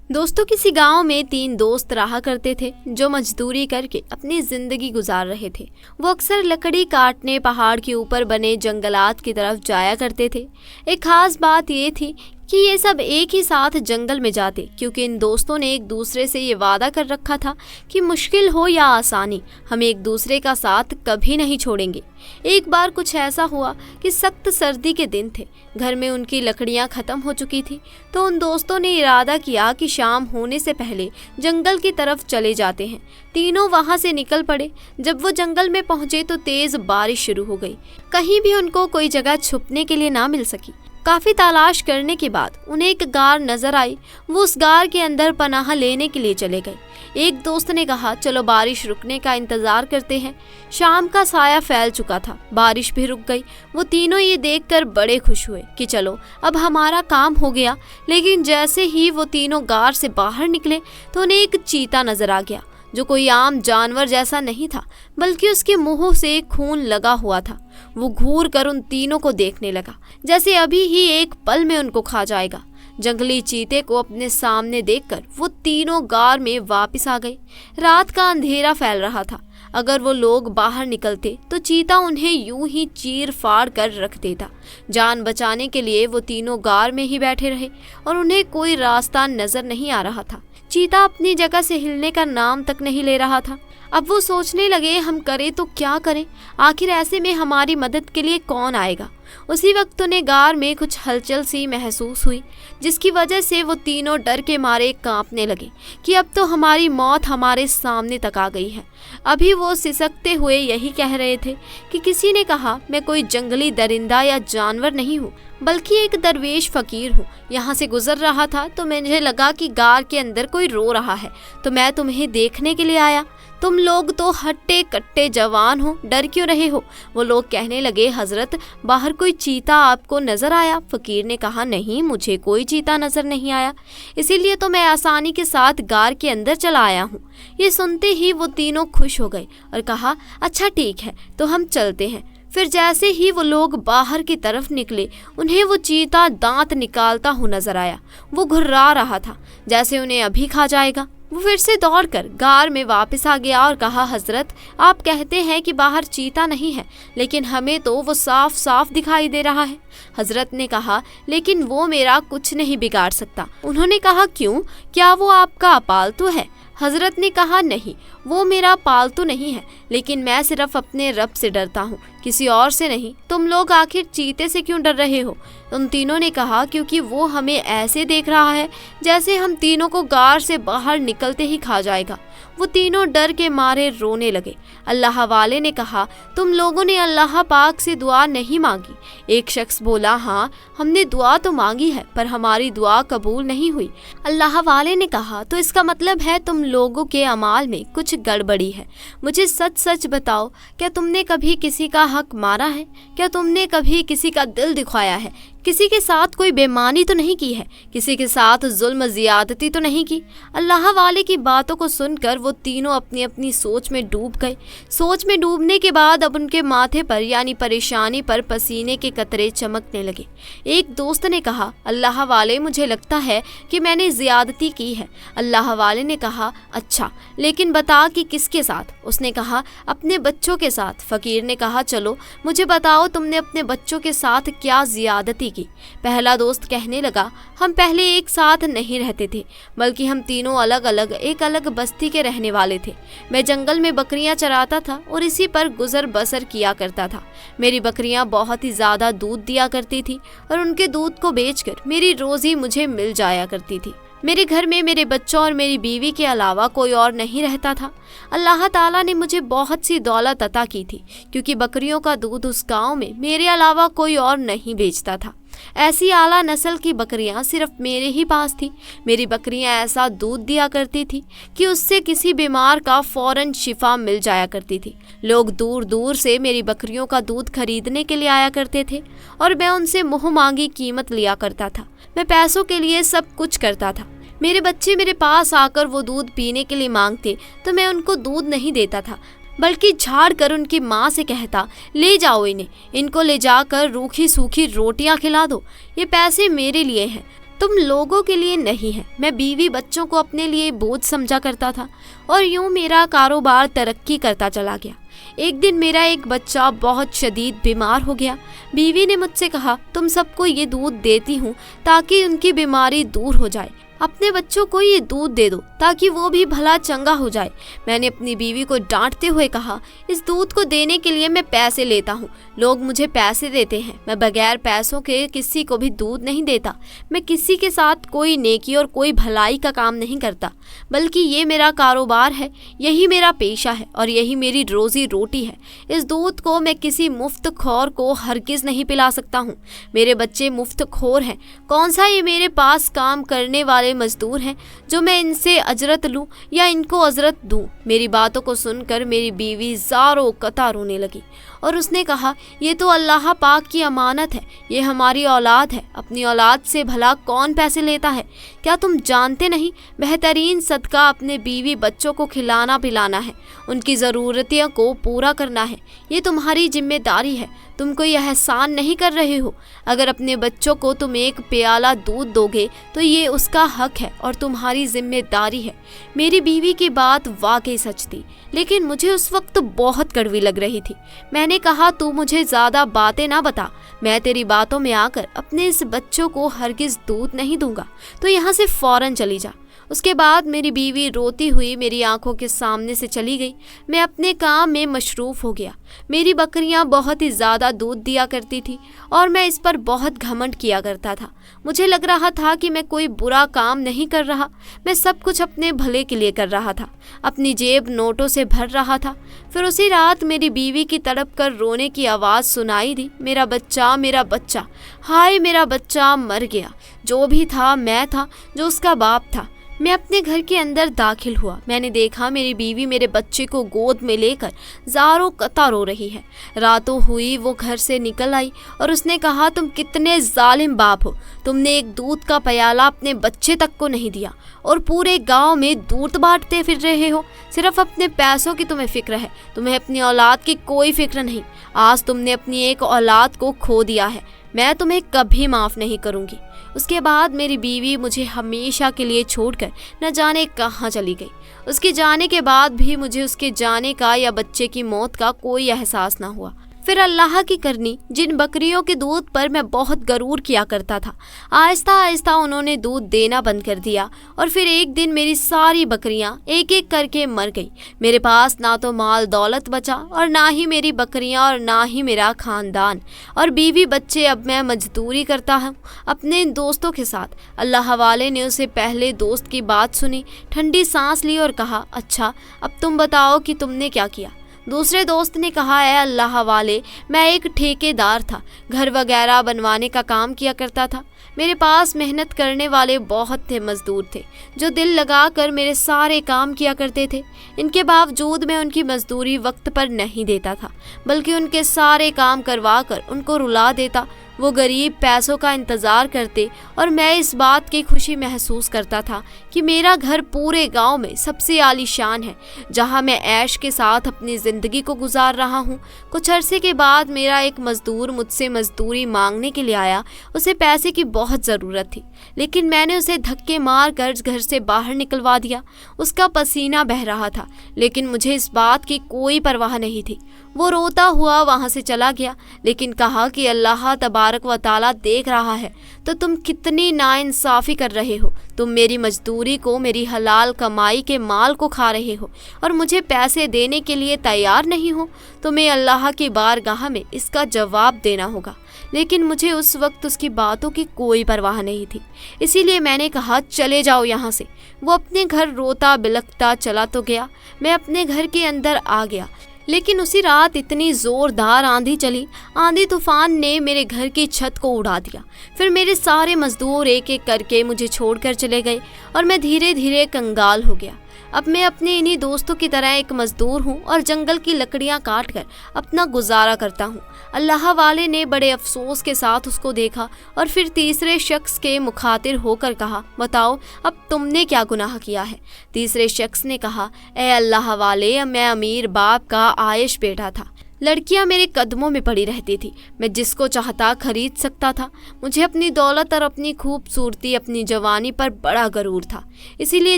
दोस्तों, किसी गांव में 3 दोस्त रहा करते थे जो मजदूरी करके अपनी जिंदगी गुजार रहे थे। वो अक्सर लकड़ी काटने पहाड़ के ऊपर बने जंगलात की तरफ जाया करते थे। एक खास बात ये थी कि ये सब एक ही साथ जंगल में जाते, क्योंकि इन दोस्तों ने एक दूसरे से ये वादा कर रखा था कि मुश्किल हो या आसानी, हम एक दूसरे का साथ कभी नहीं छोड़ेंगे। एक बार कुछ ऐसा हुआ कि सख्त सर्दी के दिन थे, घर में उनकी लकड़ियां खत्म हो चुकी थी, तो उन दोस्तों ने इरादा किया कि शाम होने से पहले जंगल की तरफ चले जाते हैं। तीनों वहां से निकल पड़े। जब वो जंगल में पहुंचे तो तेज बारिश शुरू हो गई। कहीं भी उनको कोई जगह छुपने के लिए ना मिल सकी। काफी तलाश करने के बाद उन्हें एक गार नजर आई। वो उस गार के अंदर पनाह लेने के लिए चले गए। एक दोस्त ने कहा, चलो बारिश रुकने का इंतजार करते हैं। शाम का साया फैल चुका था, बारिश भी रुक गई। वो तीनों ये देखकर बड़े खुश हुए कि चलो अब हमारा काम हो गया। लेकिन जैसे ही वो तीनों गार से बाहर निकले तो उन्हें एक चीता नजर आ गया, जो कोई आम जानवर जैसा नहीं था, बल्कि उसके मुंह से खून लगा हुआ था। वो घूर कर उन तीनों को देखने लगा, जैसे अभी ही एक पल में उनको खा जाएगा। जंगली चीते को अपने सामने देखकर वो तीनों गार में वापस आ गए। रात का अंधेरा फैल रहा था। अगर वो लोग बाहर निकलते तो चीता उन्हें यूं ही चीर फाड़ कर रख देता। जान बचाने के लिए वो तीनों गार में ही बैठे रहे और उन्हें कोई रास्ता नजर नहीं आ रहा था। चीता अपनी जगह से हिलने का नाम तक नहीं ले रहा था। अब वो सोचने लगे, हम करें तो क्या करें, आखिर ऐसे में हमारी मदद के लिए कौन आएगा। उसी वक्त उन्हें गार में कुछ हलचल सी महसूस हुई, जिसकी वजह से वो तीनों डर के मारे कांपने लगे कि अब तो हमारी मौत हमारे सामने तक आ गई है। अभी वो सिसकते हुए यही कह रहे थे कि किसी ने कहा, मैं कोई जंगली दरिंदा या जानवर नहीं हूँ, बल्कि एक दरवेश फकीर हूँ। यहाँ से गुजर रहा था तो मुझे लगा कि गार के अंदर कोई रो रहा है, तो मैं तुम्हें देखने के लिए आया। तुम लोग तो हट्टे कट्टे जवान हो, डर क्यों रहे हो। वो लोग कहने लगे, हजरत बाहर कोई चीता आपको नजर आया। फकीर ने कहा, नहीं, मुझे कोई चीता नजर नहीं आया, इसीलिए तो मैं आसानी के साथ गार के अंदर चला आया हूँ। ये सुनते ही वो तीनों खुश हो गए और कहा, अच्छा ठीक है, तो हम चलते हैं। फिर जैसे ही वो लोग बाहर की तरफ निकले, उन्हें वो चीता दांत निकालता हुआ नजर आया। वो घुर्रा रहा था जैसे उन्हें अभी खा जाएगा। वो फिर से दौड़कर गार में वापस आ गया और कहा, हजरत आप कहते हैं कि बाहर चीता नहीं है, लेकिन हमें तो वो साफ साफ दिखाई दे रहा है। हजरत ने कहा, लेकिन वो मेरा कुछ नहीं बिगाड़ सकता। उन्होंने कहा, क्यों, क्या वो आपका पालतू है। हजरत ने कहा, नहीं, वो मेरा पालतू नहीं है, लेकिन मैं सिर्फ अपने रब से डरता हूँ, किसी और से नहीं। तुम लोग आखिर चीते से क्यों डर रहे हो। उन तीनों ने कहा, क्योंकि वो हमें ऐसे देख रहा है जैसे हम तीनों को गार से बाहर निकलते ही खा जाएगा। वो तीनों डर के मारे रोने लगे। अल्लाह वाले ने कहा, तुम लोगों ने अल्लाह पाक से दुआ नहीं मांगी। एक शख्स बोला, हाँ हमने दुआ तो मांगी है, पर हमारी दुआ कबूल नहीं हुई। अल्लाह वाले ने कहा, तो इसका मतलब है तुम लोगों के अमाल में कुछ गड़बड़ी है। मुझे सच सच बताओ, क्या तुमने कभी किसी का हक मारा है? क्या तुमने कभी किसी का दिल दिखाया है? किसी के साथ कोई बेईमानी तो नहीं की है? किसी के साथ जुल्म ज़ियादती तो नहीं की? अल्लाह वाले की बातों को सुनकर वो तीनों अपनी अपनी सोच में डूब गए। सोच में डूबने के बाद अब उनके माथे पर यानी परेशानी पर पसीने के कतरे चमकने लगे। एक दोस्त ने कहा, अल्लाह वाले मुझे लगता है कि मैंने ज़ियादती की है। अल्लाह वाले ने कहा, अच्छा लेकिन बता कि किसके साथ? उसने कहा, अपने बच्चों के साथ। फ़कीर ने कहा, चलो मुझे बताओ तुमने अपने बच्चों के साथ क्या ज़ियादती की। पहला दोस्त कहने लगा, हम पहले एक साथ नहीं रहते थे, बल्कि हम तीनों अलग अलग एक अलग बस्ती के रहने वाले थे। मैं जंगल में बकरियां चराता था और इसी पर गुजर बसर किया करता था। मेरी बकरियां बहुत ही ज़्यादा दूध दिया करती थी और उनके दूध को बेचकर मेरी रोज़ी मुझे मिल जाया करती थी। मेरे घर में मेरे बच्चों और मेरी बीवी के अलावा कोई और नहीं रहता था। अल्लाह ताला ने मुझे बहुत सी दौलत अता की थी, क्योंकि बकरियों का दूध उस गांव में मेरे अलावा कोई और नहीं बेचता था। ऐसी आला नस्ल की बकरियां सिर्फ मेरे ही पास थी। मेरी बकरियां ऐसा दूध दिया करती थी कि उससे किसी बीमार का फौरन शिफा मिल जाया करती थी। लोग दूर दूर से मेरी बकरियों का दूध खरीदने के लिए आया करते थे और मैं उनसे मुँह मांगी कीमत लिया करता था। मैं पैसों के लिए सब कुछ करता था। मेरे बच्चे मेरे पास आकर वो दूध पीने के लिए मांगते तो मैं उनको दूध नहीं देता था, बल्कि झाड़ कर उनकी माँ से कहता, ले जाओ इनको ले जाकर रूखी सूखी रोटियां खिला दो, ये पैसे मेरे लिए हैं। तुम लोगों के लिए नहीं है। मैं बीवी बच्चों को अपने लिए बोझ समझा करता था और यूं मेरा कारोबार तरक्की करता चला गया। एक दिन मेरा एक बच्चा बहुत शदीद बीमार हो गया। बीवी ने मुझसे कहा, तुम सबको ये दूध देती हूँ ताकि उनकी बीमारी दूर हो जाए, अपने बच्चों को ये दूध दे दो ताकि वो भी भला चंगा हो जाए। मैंने अपनी बीवी को डांटते हुए कहा, इस दूध को देने के लिए मैं पैसे लेता हूँ, लोग मुझे पैसे देते हैं, मैं बगैर पैसों के किसी को भी दूध नहीं देता। मैं किसी के साथ कोई नेकी और कोई भलाई का काम नहीं करता, बल्कि ये मेरा कारोबार है, यही मेरा पेशा है और यही मेरी रोजी रोटी है। इस दूध को मैं किसी मुफ्त खोर को हरगिज़ नहीं पिला सकता हूँ। मेरे बच्चे मुफ्त खोर हैं, कौन सा ये मेरे पास काम करने वाले मजदूर हैं जो मैं इनसे अजरत लूं या इनको अजरत दूं। मेरी बातों को सुनकर मेरी बीवी ज़ारो कता रोने लगी और उसने कहा, ये तो अल्लाह पाक की अमानत है, ये हमारी औलाद है, अपनी औलाद से भला कौन पैसे लेता है? क्या तुम जानते नहीं, बेहतरीन सदका अपने बीवी बच्चों को खिलाना पिलाना है, उनकी ज़रूरतें को पूरा करना है, ये तुम्हारी जिम्मेदारी है। तुम कोई एहसान नहीं कर रहे हो। अगर अपने बच्चों को तुम एक प्याला दूध दोगे तो ये उसका हक है और तुम्हारी जिम्मेदारी है। मेरी बीवी की बात वाकई सच थी, लेकिन मुझे उस वक्त बहुत कड़वी लग रही थी। मैंने कहा, तू मुझे ज़्यादा बातें ना बता, मैं तेरी बातों में आकर अपने इस बच्चों को हरगिज़ दूध नहीं दूंगा, तो यहाँ से फ़ौरन चली जा। उसके बाद मेरी बीवी रोती हुई मेरी आंखों के सामने से चली गई। मैं अपने काम में मशरूफ़ हो गया। मेरी बकरियां बहुत ही ज़्यादा दूध दिया करती थी और मैं इस पर बहुत घमंड किया करता था। मुझे लग रहा था कि मैं कोई बुरा काम नहीं कर रहा, मैं सब कुछ अपने भले के लिए कर रहा था, अपनी जेब नोटों से भर रहा था। फिर उसी रात मेरी बीवी की तड़प कर रोने की आवाज़ सुनाई दी, मेरा बच्चा, हाय मेरा बच्चा मर गया। जो भी था मैं था जो उसका बाप था। मैं अपने घर के अंदर दाखिल हुआ। मैंने देखा मेरी बीवी मेरे बच्चे को गोद में लेकर ज़ारो कता रो रही है। रातों हुई वो घर से निकल आई और उसने कहा, तुम कितने जालिम बाप हो, तुमने एक दूध का प्याला अपने बच्चे तक को नहीं दिया और पूरे गांव में दूध बांटते फिर रहे हो। सिर्फ अपने पैसों की तुम्हें फिक्र है, तुम्हें अपनी औलाद की कोई फिक्र नहीं। आज तुमने अपनी एक औलाद को खो दिया है, मैं तुम्हें कभी माफ़ नहीं करूँगी। उसके बाद मेरी बीवी मुझे हमेशा के लिए छोड़कर न जाने कहाँ चली गई। उसके जाने के बाद भी मुझे उसके जाने का या बच्चे की मौत का कोई एहसास न हुआ। फिर अल्लाह की करनी, जिन बकरियों के दूध पर मैं बहुत गरूर किया करता था, आहिस्ता आहिस्ता उन्होंने दूध देना बंद कर दिया और फिर एक दिन मेरी सारी बकरियां एक एक करके मर गई। मेरे पास ना तो माल दौलत बचा और ना ही मेरी बकरियां और ना ही मेरा खानदान और बीवी बच्चे। अब मैं मजदूरी करता हूँ अपने दोस्तों के साथ। अल्लाह वाले ने उसे पहले दोस्त की बात सुनी, ठंडी सांस ली और कहा, अच्छा अब तुम बताओ कि तुमने क्या किया। दूसरे दोस्त ने कहा, है अल्लाह वाले, मैं एक ठेकेदार था, घर वगैरह बनवाने का काम किया करता था। मेरे पास मेहनत करने वाले बहुत थे मज़दूर थे जो दिल लगा कर मेरे सारे काम किया करते थे। इनके बावजूद मैं उनकी मजदूरी वक्त पर नहीं देता था, बल्कि उनके सारे काम करवा कर उनको रुला देता। वो गरीब पैसों का इंतज़ार करते और मैं इस बात की खुशी महसूस करता था कि मेरा घर पूरे गांव में सबसे आलीशान है, जहां मैं ऐश के साथ अपनी ज़िंदगी को गुजार रहा हूं। कुछ अरसे के बाद मेरा एक मज़दूर मुझसे मज़दूरी मांगने के लिए आया। उसे पैसे की बहुत ज़रूरत थी, लेकिन मैंने उसे धक्के मार कर घर से बाहर निकलवा दिया। उसका पसीना बह रहा था, लेकिन मुझे इस बात की कोई परवाह नहीं थी। वो रोता हुआ वहाँ से चला गया, लेकिन कहा कि अल्लाह तबारक व ताला देख रहा है, तो तुम कितनी नाइंसाफ़ी कर रहे हो। तुम मेरी मजदूरी को, मेरी हलाल कमाई के माल को खा रहे हो और मुझे पैसे देने के लिए तैयार नहीं हो। तुम्हें अल्लाह की बारगाह में इसका जवाब देना होगा। लेकिन मुझे उस वक्त उसकी बातों की कोई परवाह नहीं थी, इसीलिए मैंने कहा, चले जाओ यहाँ से। वो अपने घर रोता बिलखता चला तो गया। मैं अपने घर के अंदर आ गया, लेकिन उसी रात इतनी ज़ोरदार आंधी चली, आंधी तूफान ने मेरे घर की छत को उड़ा दिया। फिर मेरे सारे मज़दूर एक एक करके मुझे छोड़कर चले गए और मैं धीरे धीरे कंगाल हो गया। अब मैं अपने इन्हीं दोस्तों की तरह एक मज़दूर हूँ और जंगल की लकड़ियाँ काट कर अपना गुजारा करता हूँ। अल्लाह वाले ने बड़े अफसोस के साथ उसको देखा और फिर तीसरे शख्स के मुखातिर होकर कहा, बताओ अब तुमने क्या गुनाह किया है। तीसरे शख्स ने कहा, ए अल्लाह वाले, मैं अमीर बाप का आयश बेटा था, लड़कियां मेरे कदमों में पड़ी रहती थी। मैं जिसको चाहता खरीद सकता था। मुझे अपनी दौलत और अपनी खूबसूरती, अपनी जवानी पर बड़ा गरूर था। इसीलिए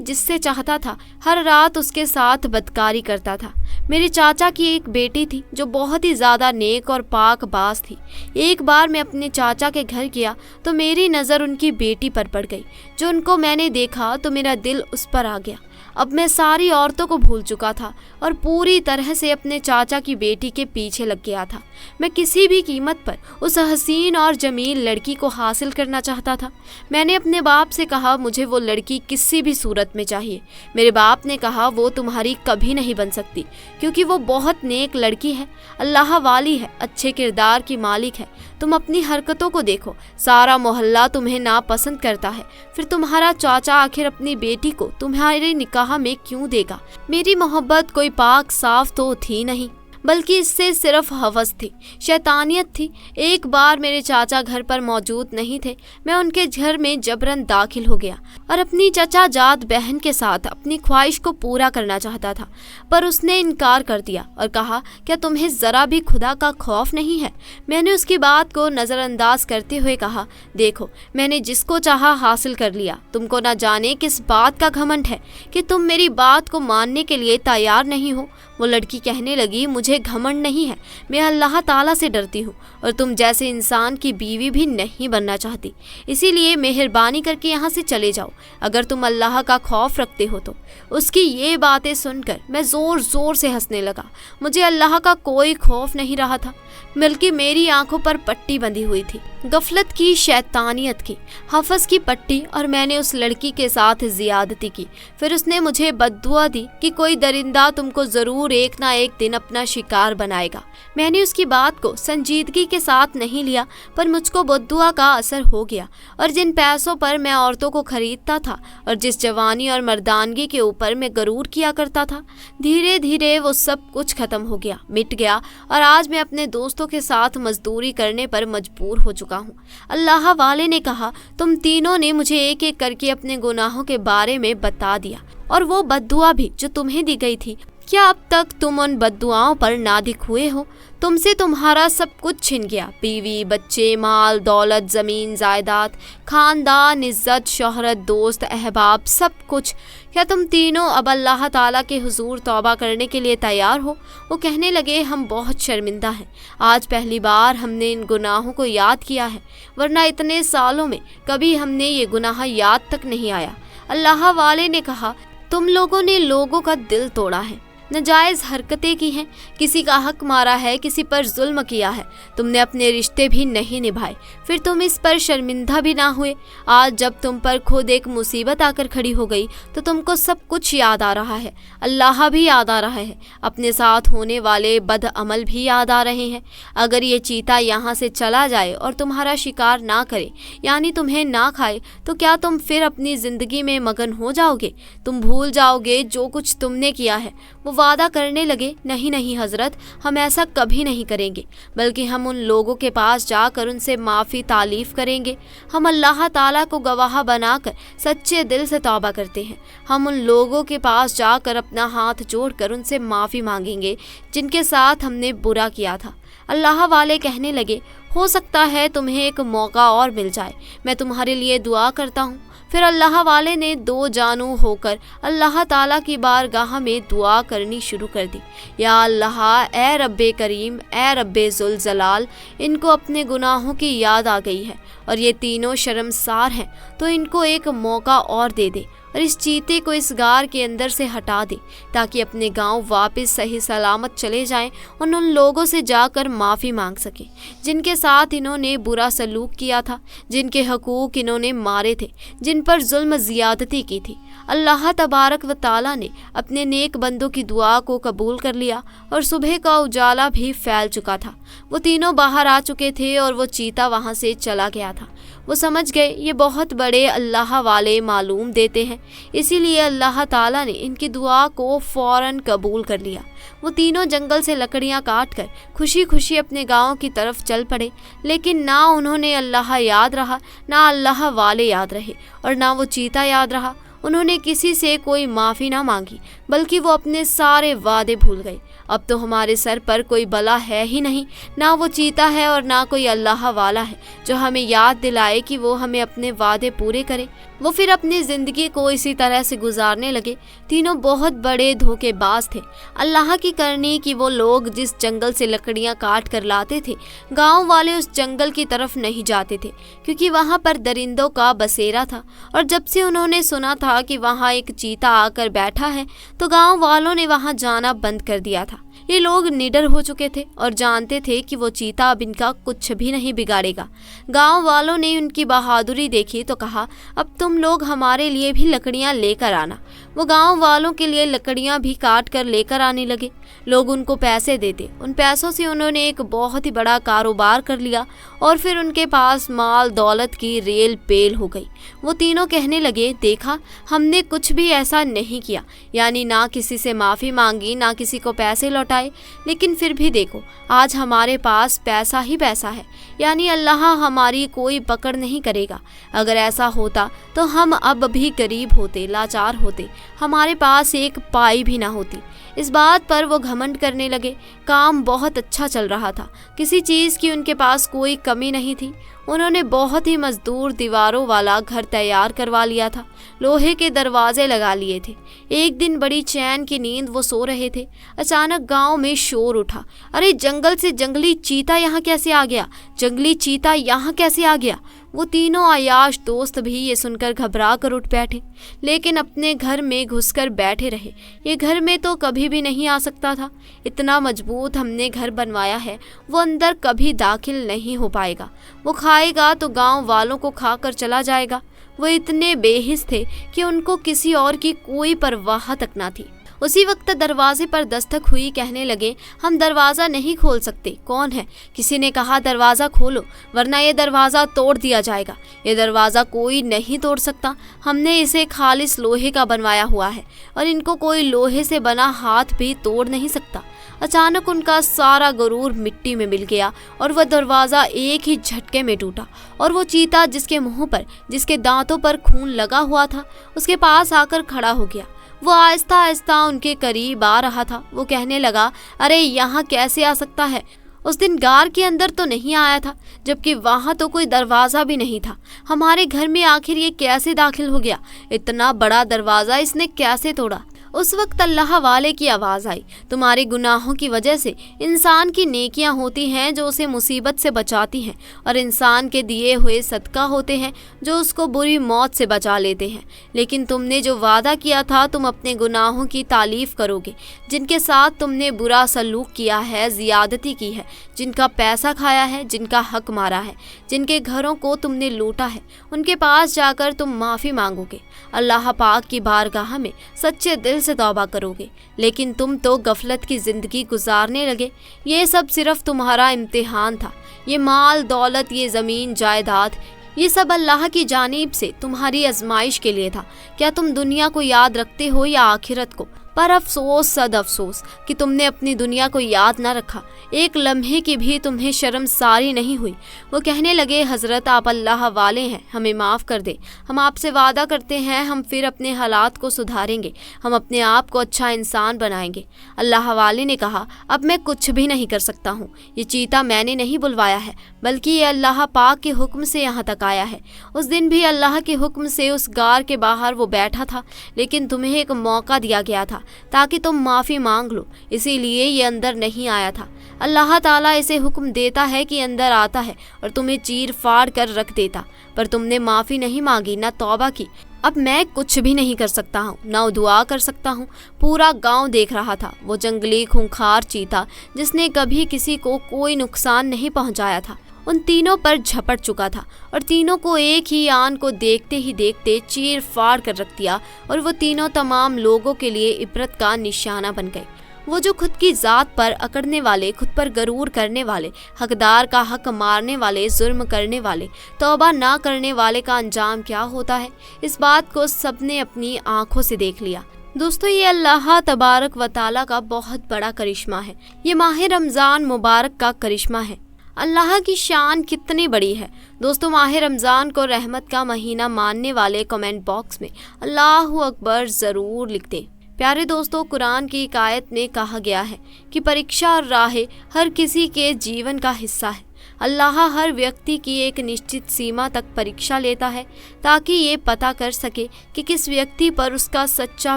जिससे चाहता था हर रात उसके साथ बदकारी करता था। मेरे चाचा की एक बेटी थी जो बहुत ही ज़्यादा नेक और पाक बाज थी। एक बार मैं अपने चाचा के घर गया तो मेरी नज़र उनकी बेटी पर पड़ गई। जो उनको मैंने देखा तो मेरा दिल उस पर आ गया। अब मैं सारी औरतों को भूल चुका था और पूरी तरह से अपने चाचा की बेटी के पीछे लग गया था। मैं किसी भी कीमत पर उस हसीन और जमील लड़की को हासिल करना चाहता था। मैंने अपने बाप से कहा मुझे वो लड़की किसी भी सूरत में चाहिए। मेरे बाप ने कहा वो तुम्हारी कभी नहीं बन सकती, क्योंकि वो बहुत नेक लड़की है, अल्लाह वाली है, अच्छे किरदार की मालिक है। तुम अपनी हरकतों को देखो, सारा मोहल्ला तुम्हें नापसंद करता है, फिर तुम्हारा चाचा आखिर अपनी बेटी को तुम्हारे निकाह में क्यों देगा? मेरी मोहब्बत कोई पाक साफ तो थी नहीं, बल्कि इससे सिर्फ हवस थी, शैतानियत थी। एक बार मेरे चाचा घर पर मौजूद नहीं थे। मैं उनके घर में जबरन दाखिल हो गया और अपनी चचा जात बहन के साथ अपनी ख्वाहिश को पूरा करना चाहता था, पर उसने इनकार कर दिया और कहा, क्या तुम्हें ज़रा भी खुदा का खौफ नहीं है? मैंने उसकी बात को नज़रअंदाज करते हुए कहा, देखो मैंने जिसको चाहा हासिल कर लिया। तुमको न जाने किस बात का घमंड है कि तुम मेरी बात को मानने के लिए तैयार नहीं हो। वो लड़की कहने लगी, मुझे घमंड नहीं है, मैं अल्लाह ताला से डरती हूँ और तुम जैसे इंसान की बीवी भी नहीं बनना चाहती। इसीलिए मेहरबानी करके यहाँ से चले जाओ, अगर तुम अल्लाह का खौफ रखते हो तो। उसकी ये बातें सुनकर मैं ज़ोर ज़ोर से हंसने लगा। मुझे अल्लाह का कोई खौफ नहीं रहा था, बल्कि मेरी आंखों पर पट्टी बंधी हुई थी, गफलत की, शैतानियत की, हफस की पट्टी। और मैंने उस लड़की के साथ ज़ियादती की। फिर उसने मुझे बद्दुआ दी कि कोई दरिंदा तुमको ज़रूर एक ना एक दिन अपना शिकार बनाएगा। मैंने उसकी बात को संजीदगी के साथ नहीं लिया, पर मुझको बद्दुआ का असर हो गया। और जिन पैसों पर मैं औरतों को खरीदता था और जिस जवानी और मर्दानगी के ऊपर मैं गरूर किया करता था, धीरे धीरे वो सब कुछ खत्म हो गया, मिट गया। और आज मैं अपने दोस्तों के साथ मजदूरी करने पर मजबूर हो चुका हूँ। अल्लाह वाले ने कहा, तुम तीनों ने मुझे एक एक करके अपने गुनाहों के बारे में बता दिया, और वो बद्दुआ भी जो तुम्हें दी गई थी। क्या अब तक तुम उन बद्दुआओं पर नादिक हुए हो? तुमसे तुम्हारा सब कुछ छिन गया, बीवी, बच्चे, माल, दौलत, ज़मीन, जायदाद, ख़ानदान, इज़्ज़त, शोहरत, दोस्त, अहबाब, सब कुछ। क्या तुम तीनों अब अल्लाह ताला के हुजूर तौबा करने के लिए तैयार हो? वो कहने लगे, हम बहुत शर्मिंदा हैं। आज पहली बार हमने इन गुनाहों को याद किया है, वरना इतने सालों में कभी हमने ये गुनाह याद तक नहीं आया। अल्लाह वाले ने कहा, तुम लोगों ने लोगों का दिल तोड़ा है, नाजायज़ हरकतें की हैं, किसी का हक मारा है, किसी पर जुल्म किया है, तुमने अपने रिश्ते भी नहीं निभाए, फिर तुम इस पर शर्मिंदा भी ना हुए। आज जब तुम पर खुद एक मुसीबत आकर खड़ी हो गई तो तुमको सब कुछ याद आ रहा है, अल्लाह भी याद आ रहा है, अपने साथ होने वाले बद अमल भी याद आ रहे हैं। अगर ये चीता यहाँ से चला जाए और तुम्हारा शिकार ना करे, यानी तुम्हें ना खाए, तो क्या तुम फिर अपनी ज़िंदगी में मगन हो जाओगे? तुम भूल जाओगे जो कुछ तुमने किया है? वो वादा करने लगे, नहीं नहीं हजरत, हम ऐसा कभी नहीं करेंगे, बल्कि हम उन लोगों के पास जाकर उनसे माफ़ी तालीफ करेंगे। हम अल्लाह ताला को गवाह बनाकर सच्चे दिल से तौबा करते हैं। हम उन लोगों के पास जाकर अपना हाथ जोड़कर उनसे माफ़ी मांगेंगे जिनके साथ हमने बुरा किया था। अल्लाह वाले कहने लगे, हो सकता है तुम्हें एक मौका और मिल जाए, मैं तुम्हारे लिए दुआ करता हूँ। फिर अल्लाह वाले ने दो जानू होकर अल्लाह ताला की बारगाह में दुआ करनी शुरू कर दी, या अल्लाह, ए रब्बे करीम, ए रब्बे जुल जलाल, इनको अपने गुनाहों की याद आ गई है और ये तीनों शर्मसार हैं, तो इनको एक मौका और दे दे और इस चीते को इस गार के अंदर से हटा दे, ताकि अपने गांव वापस सही सलामत चले जाएं और उन लोगों से जाकर माफ़ी मांग सकें जिनके साथ इन्होंने बुरा सलूक किया था, जिनके हकूक़ इन्होंने मारे थे, जिन पर जुल्म ज़ियादती की थी। अल्लाह तबारक व ताला ने अपने नेक बंदों की दुआ को कबूल कर लिया और सुबह का उजाला भी फैल चुका था। वो तीनों बाहर आ चुके थे और वो चीता वहाँ से चला गया था। वो समझ गए ये बहुत बड़े अल्लाह वाले मालूम देते हैं, इसीलिए अल्लाह ताला ने इनकी दुआ को फ़ौरन कबूल कर लिया। वो तीनों जंगल से लकड़ियाँ काट कर खुशी खुशी अपने गांव की तरफ चल पड़े, लेकिन ना उन्होंने अल्लाह याद रहा, ना अल्लाह वाले याद रहे, और ना वो चीता याद रहा। انہوں نے کسی سے کوئی معافی نہ مانگی بلکہ وہ اپنے سارے وعدے بھول گئے۔ اب تو ہمارے سر پر کوئی بلا ہے ہی نہیں، نہ وہ چیتا ہے اور نہ کوئی اللہ والا ہے جو ہمیں یاد دلائے کہ وہ ہمیں اپنے وعدے پورے کرے۔ وہ پھر اپنی زندگی کو اسی طرح سے گزارنے لگے۔ تینوں بہت بڑے دھوکے باز تھے۔ اللہ کی کرنی کہ وہ لوگ جس جنگل سے لکڑیاں کاٹ کر لاتے تھے، گاؤں والے اس جنگل کی طرف نہیں جاتے تھے کیونکہ وہاں پر درندوں کا بسیرا تھا، اور جب سے انہوں نے سنا تھا کہ وہاں ایک چیتا آ کر بیٹھا ہے تو گاؤں والوں نے وہاں جانا بند کر دیا تھا۔ یہ لوگ نڈر ہو چکے تھے اور جانتے تھے کہ وہ چیتا اب ان کا کچھ بھی نہیں بگاڑے گا۔ گاؤں والوں نے ان کی بہادری دیکھی تو کہا، اب تم لوگ ہمارے لیے بھی لکڑیاں لے کر آنا۔ وہ گاؤں والوں کے لیے لکڑیاں بھی کاٹ کر لے کر آنے لگے۔ لوگ ان کو پیسے دیتے، ان پیسوں سے انہوں نے ایک بہت ہی بڑا کاروبار کر لیا اور پھر ان کے پاس مال دولت کی ریل پیل ہو گئی۔ وہ تینوں کہنے لگے، دیکھا ہم نے کچھ بھی ایسا نہیں کیا، یعنی نہ کسی سے معافی مانگی، نہ کسی کو پیسے لوٹائے، لیکن پھر بھی دیکھو آج ہمارے پاس پیسہ ہی پیسہ ہے، یعنی اللہ ہماری کوئی پکڑ نہیں کرے گا۔ اگر ایسا ہوتا تو ہم اب بھی غریب ہوتے، لاچار ہوتے، ہمارے پاس ایک پائی بھی نہ ہوتی۔ اس بات پر وہ گھمنڈ کرنے لگے۔ کام بہت اچھا چل رہا تھا، کسی چیز کی ان کے پاس کوئی کمی نہیں تھی۔ انہوں نے بہت ہی مزدور دیواروں والا گھر تیار کروا لیا تھا، لوہے کے دروازے لگا لیے تھے۔ ایک دن بڑی چین کی نیند وہ سو رہے تھے، اچانک گاؤں میں شور اٹھا، ارے جنگل سے جنگلی چیتا یہاں کیسے آ گیا؟ جنگلی چیتا یہاں کیسے آ گیا؟ وہ تینوں عیاش دوست بھی یہ سن کر گھبرا کر اٹھ بیٹھے، لیکن اپنے گھر میں گھس کر بیٹھے رہے۔ یہ گھر میں تو کبھی بھی نہیں آ سکتا تھا، اتنا مضبوط ہم نے گھر بنوایا ہے، وہ اندر کبھی داخل نہیں ہو پائے گا۔ وہ کھائے گا تو گاؤں والوں کو کھا کر چلا جائے گا۔ وہ اتنے بے حس تھے کہ ان کو کسی اور کی کوئی پرواہ تک نہ تھی۔ اسی وقت دروازے پر دستک ہوئی، کہنے لگے، ہم دروازہ نہیں کھول سکتے۔ کون ہے؟ کسی نے کہا، دروازہ کھولو ورنہ یہ دروازہ توڑ دیا جائے گا۔ یہ دروازہ کوئی نہیں توڑ سکتا، ہم نے اسے خالص لوہے کا بنوایا ہوا ہے اور ان کو کوئی لوہے سے بنا ہاتھ بھی توڑ نہیں سکتا۔ اچانک ان کا سارا غرور مٹی میں مل گیا اور وہ دروازہ ایک ہی جھٹکے میں ٹوٹا، اور وہ چیتا جس کے منہ پر، جس کے دانتوں پر خون لگا ہوا تھا، اس کے پاس آ کر کھڑا ہو گیا۔ وہ آہستہ آہستہ ان کے قریب آ رہا تھا۔ وہ کہنے لگا، ارے یہاں کیسے آ سکتا ہے؟ اس دن غار کے اندر تو نہیں آیا تھا، جبکہ وہاں تو کوئی دروازہ بھی نہیں تھا۔ ہمارے گھر میں آخر یہ کیسے داخل ہو گیا؟ اتنا بڑا دروازہ اس نے کیسے توڑا؟ اس وقت اللہ والے کی آواز آئی، تمہارے گناہوں کی وجہ سے انسان کی نیکیاں ہوتی ہیں جو اسے مصیبت سے بچاتی ہیں، اور انسان کے دیے ہوئے صدقہ ہوتے ہیں جو اس کو بری موت سے بچا لیتے ہیں۔ لیکن تم نے جو وعدہ کیا تھا تم اپنے گناہوں کی تالیف کرو گے، جن کے ساتھ تم نے برا سلوک کیا ہے، زیادتی کی ہے، جن کا پیسہ کھایا ہے، جن کا حق مارا ہے، جن کے گھروں کو تم نے لوٹا ہے، ان کے پاس جا کر تم معافی مانگو گے، اللہ پاک کی بارگاہ میں سچے دل سے توبہ کرو گے۔ لیکن تم تو غفلت کی زندگی گزارنے لگے۔ یہ سب صرف تمہارا امتحان تھا۔ یہ مال دولت، یہ زمین جائیداد، یہ سب اللہ کی جانب سے تمہاری آزمائش کے لیے تھا۔ کیا تم دنیا کو یاد رکھتے ہو یا آخرت کو؟ پر افسوس صد افسوس کہ تم نے اپنی دنیا کو یاد نہ رکھا، ایک لمحے کی بھی تمہیں شرم ساری نہیں ہوئی۔ وہ کہنے لگے، حضرت آپ اللہ والے ہیں، ہمیں معاف کر دیں، ہم آپ سے وعدہ کرتے ہیں ہم پھر اپنے حالات کو سدھاریں گے، ہم اپنے آپ کو اچھا انسان بنائیں گے۔ اللہ والے نے کہا، اب میں کچھ بھی نہیں کر سکتا ہوں، یہ چیتا میں نے نہیں بلوایا ہے بلکہ یہ اللہ پاک کے حکم سے یہاں تک آیا ہے۔ اس دن بھی اللہ کے حکم سے اس غار کے باہر وہ بیٹھا تھا، لیکن تمہیں ایک موقع دیا گیا تھا تاکہ تم معافی مانگ لو، اسی لیے یہ اندر نہیں آیا تھا۔ اللہ تعالیٰ اسے حکم دیتا ہے کہ اندر آتا ہے اور تمہیں چیر پھاڑ کر رکھ دیتا، پر تم نے معافی نہیں مانگی، نہ توبہ کی۔ اب میں کچھ بھی نہیں کر سکتا ہوں، نہ دعا کر سکتا ہوں۔ پورا گاؤں دیکھ رہا تھا، وہ جنگلی خونخوار چیتا جس نے کبھی کسی کو کوئی نقصان نہیں پہنچایا تھا، ان تینوں پر جھپٹ چکا تھا اور تینوں کو ایک ہی آن کو دیکھتے ہی دیکھتے چیر پھاڑ کر رکھ دیا، اور وہ تینوں تمام لوگوں کے لیے عبرت کا نشانہ بن گئے۔ وہ جو خود کی ذات پر اکڑنے والے، خود پر غرور کرنے والے، حقدار کا حق مارنے والے، ظلم کرنے والے، توبہ نہ کرنے والے کا انجام کیا ہوتا ہے، اس بات کو سب نے اپنی آنکھوں سے دیکھ لیا۔ دوستو، یہ اللہ تبارک و تعالیٰ کا بہت بڑا کرشمہ ہے، یہ ماہ رمضان مبارک کا کرشمہ ہے۔ अल्लाह की शान कितनी बड़ी है। दोस्तों, माह रमज़ान को रहमत का महीना मानने वाले कमेंट बॉक्स में अल्लाहु अकबर ज़रूर लिख दें। प्यारे दोस्तों, कुरान की एक आयत में कहा गया है कि परीक्षा और राहें हर किसी के जीवन का हिस्सा है। अल्लाह हर व्यक्ति की एक निश्चित सीमा तक परीक्षा लेता है ताकि ये पता कर सके कि किस व्यक्ति पर उसका सच्चा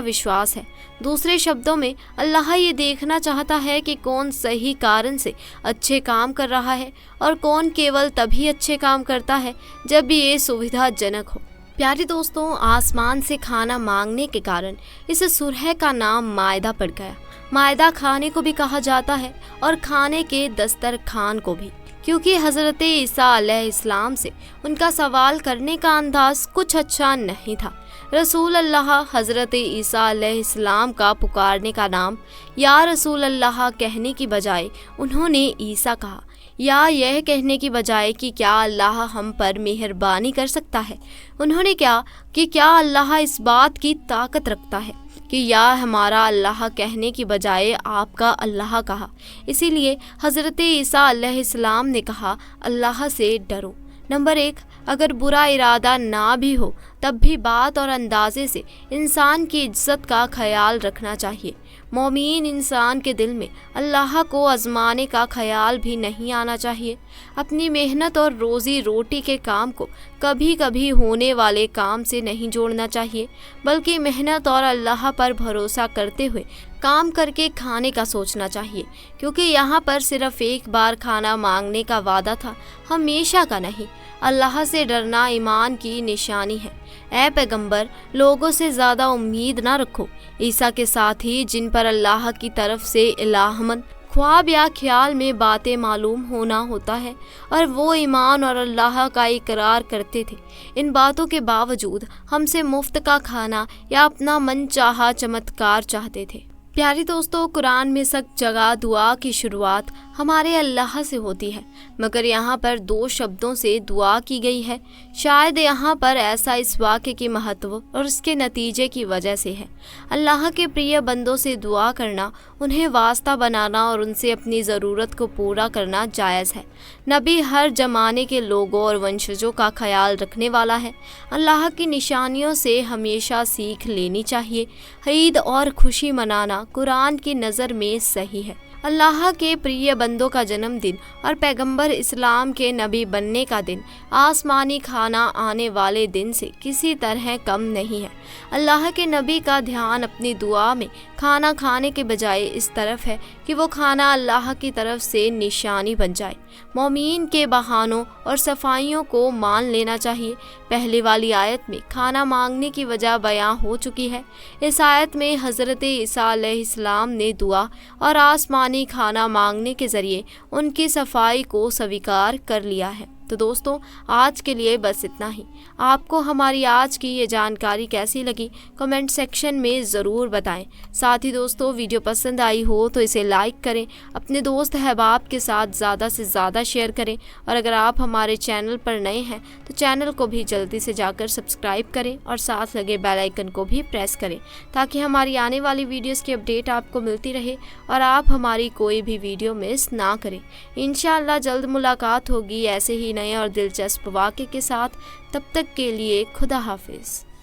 विश्वास है। दूसरे शब्दों में, अल्लाह ये देखना चाहता है कि कौन सही कारण से अच्छे काम कर रहा है और कौन केवल तभी अच्छे काम करता है जब ये सुविधाजनक हो। प्यारे दोस्तों, आसमान से खाना मांगने के कारण इस सूरह का नाम मायदा पड़ गया। मायदा खाने को भी कहा जाता है और खाने के दस्तरखान को भी, क्योंकि हज़रत ईसा अलैहिस्सलाम से उनका सवाल करने का अंदाज कुछ अच्छा नहीं था। रसूल अल्लाह हज़रत ईसा अलैहिस्सलाम का पुकारने का नाम या रसूल अल्लाह कहने की बजाय उन्होंने ईसा कहा, या यह कहने की बजाय कि क्या अल्लाह हम पर मेहरबानी कर सकता है। उन्होंने क्या अल्लाह इस बात की ताकत रखता है कि या हमारा अल्लाह कहने की बजाय आपका अल्लाह कहा। इसीलिए हज़रत ईसा अलैहिस्सलाम ने कहा, अल्लाह से डरो। नंबर 1, अगर बुरा इरादा ना भी हो तब भी बात और अंदाजे से इंसान की इज्जत का ख्याल रखना चाहिए। मोमीन इंसान के दिल में अल्लाह को आजमाने का ख्याल भी नहीं आना चाहिए। अपनी मेहनत और रोज़ी रोटी के काम को कभी कभी होने वाले काम से नहीं जोड़ना चाहिए, बल्कि मेहनत और अल्लाह पर भरोसा करते हुए काम करके खाने का सोचना चाहिए, क्योंकि यहाँ पर सिर्फ एक बार खाना मांगने का वादा था, हमेशा का नहीं। अल्लाह से डरना ईमान की निशानी है। ऐ पैगंबर, लोगों से ज़्यादा उम्मीद ना रखो। ईसा के साथ ही जिन पर अल्लाह की तरफ से इल्हामन, ख्वाब या ख्याल में बातें मालूम होना होता है और वो ईमान और अल्लाह का इकरार करते थे, इन बातों के बावजूद हमसे मुफ्त का खाना या अपना मन चाहा चमत्कार चाहते थे। प्यारे दोस्तों, कुरान में सब जगह दुआ की शुरुआत हमारे अल्लाह से होती है, मगर यहाँ पर 2 शब्दों से दुआ की गई है। शायद यहाँ पर ऐसा इस वाक़े की महत्व और इसके नतीजे की वजह से है। अल्लाह के प्रिय बंदों से दुआ करना, उन्हें वास्ता बनाना और उनसे अपनी ज़रूरत को पूरा करना जायज़ है। नबी हर ज़माने के लोगों और वंशजों का ख्याल रखने वाला है। अल्लाह की निशानियों से हमेशा सीख लेनी चाहिए। ईद और खुशी मनाना कुरान की नज़र में सही है। अल्लाह के प्रिय बंदों का जन्मदिन और पैगंबर इस्लाम के नबी बनने का दिन आसमानी खाना आने वाले दिन से किसी तरह कम नहीं है। अल्लाह के नबी का ध्यान अपनी दुआ में खाना खाने के बजाय इस तरफ है कि वो खाना अल्लाह की तरफ से निशानी बन जाए। मोमीन के बहानों और सफाइयों को मान लेना चाहिए। पहले वाली आयत में खाना मांगने की वजह बयां हो चुकी है। इस आयत में हज़रत ईसा अलैहिस्सलाम ने दुआ और आसमानी खाना मांगने के ज़रिए उनकी सफाई को स्वीकार कर लिया है। तो दोस्तों, आज के लिए बस इतना ही। आपको हमारी आज की ये जानकारी कैसी लगी कमेंट सेक्शन में ज़रूर बताएं। साथ ही दोस्तों, वीडियो पसंद आई हो तो इसे लाइक करें, अपने दोस्त अहबाब के साथ ज़्यादा से ज़्यादा शेयर करें, और अगर आप हमारे चैनल पर नए हैं तो चैनल को भी जल्दी से जाकर सब्सक्राइब करें और साथ लगे बेल आइकन को भी प्रेस करें, ताकि हमारी आने वाली वीडियोज़ की अपडेट आपको मिलती रहे और आप हमारी कोई भी वीडियो मिस ना करें। इंशाअल्लाह जल्द मुलाकात होगी ऐसे ही नए और दिलचस्प वाक़े के साथ। तब तक के लिए खुदा हाफिज़।